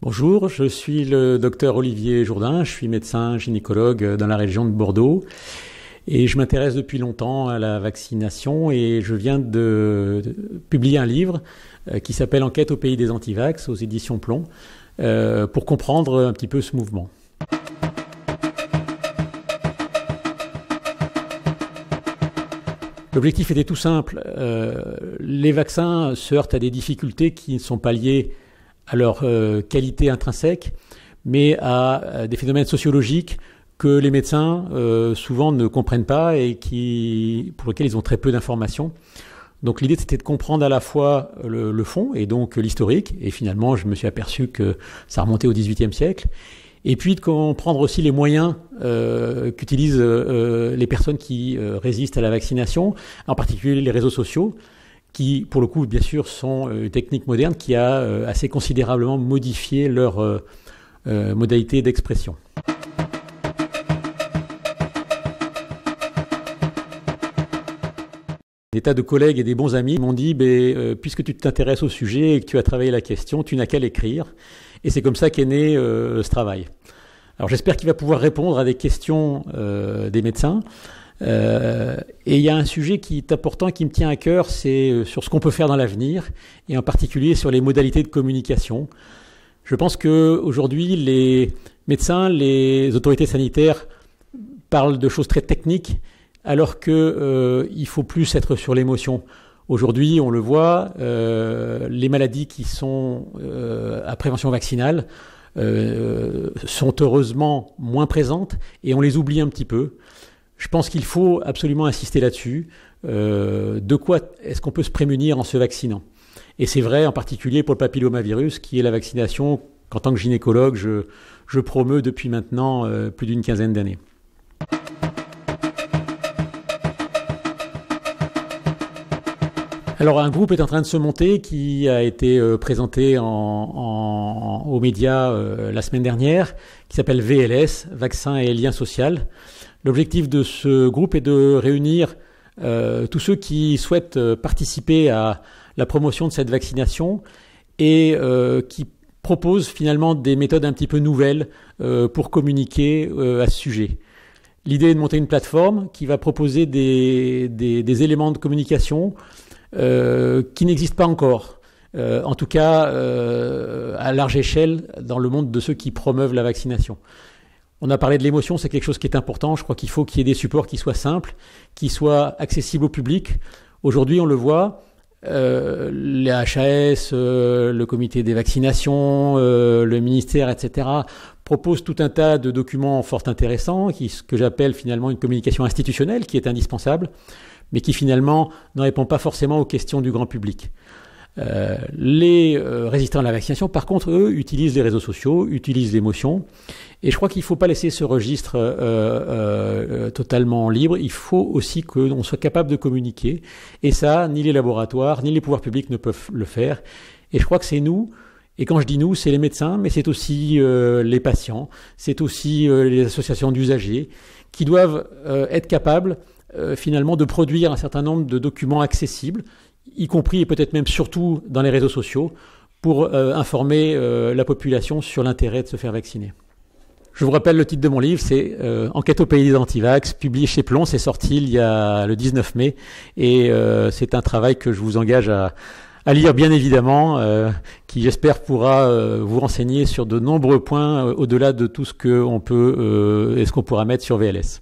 Bonjour, je suis le docteur Olivier Jourdain, je suis médecin gynécologue dans la région de Bordeaux et je m'intéresse depuis longtemps à la vaccination et je viens de publier un livre qui s'appelle Enquête au pays des antivax aux éditions Plomb pour comprendre un petit peu ce mouvement. L'objectif était tout simple, les vaccins se heurtent à des difficultés qui ne sont pas liées à leur qualité intrinsèque, mais à des phénomènes sociologiques que les médecins souvent ne comprennent pas et pour lesquels ils ont très peu d'informations. Donc l'idée c'était de comprendre à la fois le fond et donc l'historique, et finalement je me suis aperçu que ça remontait au XVIIIe siècle, et puis de comprendre aussi les moyens qu'utilisent les personnes qui résistent à la vaccination, en particulier les réseaux sociaux, qui, pour le coup, bien sûr, sont une technique moderne qui a assez considérablement modifié leur modalité d'expression. Des tas de collègues et des bons amis m'ont dit puisque tu t'intéresses au sujet et que tu as travaillé la question, tu n'as qu'à l'écrire. Et c'est comme ça qu'est né ce travail. Alors j'espère qu'il va pouvoir répondre à des questions des médecins. Et il y a un sujet qui est important et qui me tient à cœur, c'est sur ce qu'on peut faire dans l'avenir, et en particulier sur les modalités de communication. Je pense qu'aujourd'hui, les médecins, les autorités sanitaires parlent de choses très techniques, alors qu'il faut plus être sur l'émotion. Aujourd'hui, on le voit, les maladies qui sont à prévention vaccinale sont heureusement moins présentes et on les oublie un petit peu. Je pense qu'il faut absolument insister là-dessus. De quoi est-ce qu'on peut se prémunir en se vaccinant? Et c'est vrai en particulier pour le papillomavirus, qui est la vaccination qu'en tant que gynécologue, je promeus depuis maintenant plus d'une quinzaine d'années. Alors un groupe est en train de se monter qui a été présenté aux médias la semaine dernière, qui s'appelle VLS, Vaccin et Lien Social. L'objectif de ce groupe est de réunir tous ceux qui souhaitent participer à la promotion de cette vaccination et qui proposent finalement des méthodes un petit peu nouvelles pour communiquer à ce sujet. L'idée est de monter une plateforme qui va proposer des éléments de communication qui n'existent pas encore, en tout cas à large échelle dans le monde de ceux qui promeuvent la vaccination. On a parlé de l'émotion, c'est quelque chose qui est important. Je crois qu'il faut qu'il y ait des supports qui soient simples, qui soient accessibles au public. Aujourd'hui, on le voit, les HAS, le comité des vaccinations, le ministère, etc., proposent tout un tas de documents fort intéressants, ce que j'appelle finalement une communication institutionnelle qui est indispensable, mais qui finalement ne répond pas forcément aux questions du grand public. Les résistants à la vaccination, par contre, eux, utilisent les réseaux sociaux, utilisent l'émotion. Et je crois qu'il ne faut pas laisser ce registre totalement libre. Il faut aussi qu'on soit capable de communiquer. Et ça, ni les laboratoires, ni les pouvoirs publics ne peuvent le faire. Et je crois que c'est nous, et quand je dis nous, c'est les médecins, mais c'est aussi les patients, c'est aussi les associations d'usagers, qui doivent être capables finalement de produire un certain nombre de documents accessibles, y compris et peut-être même surtout dans les réseaux sociaux, pour informer la population sur l'intérêt de se faire vacciner. Je vous rappelle le titre de mon livre, c'est Enquête au pays des antivax, publié chez Plomb, c'est sorti il y a le 19 mai, et c'est un travail que je vous engage à lire bien évidemment, qui j'espère pourra vous renseigner sur de nombreux points au-delà de tout ce qu'on peut et ce qu'on pourra mettre sur VLS.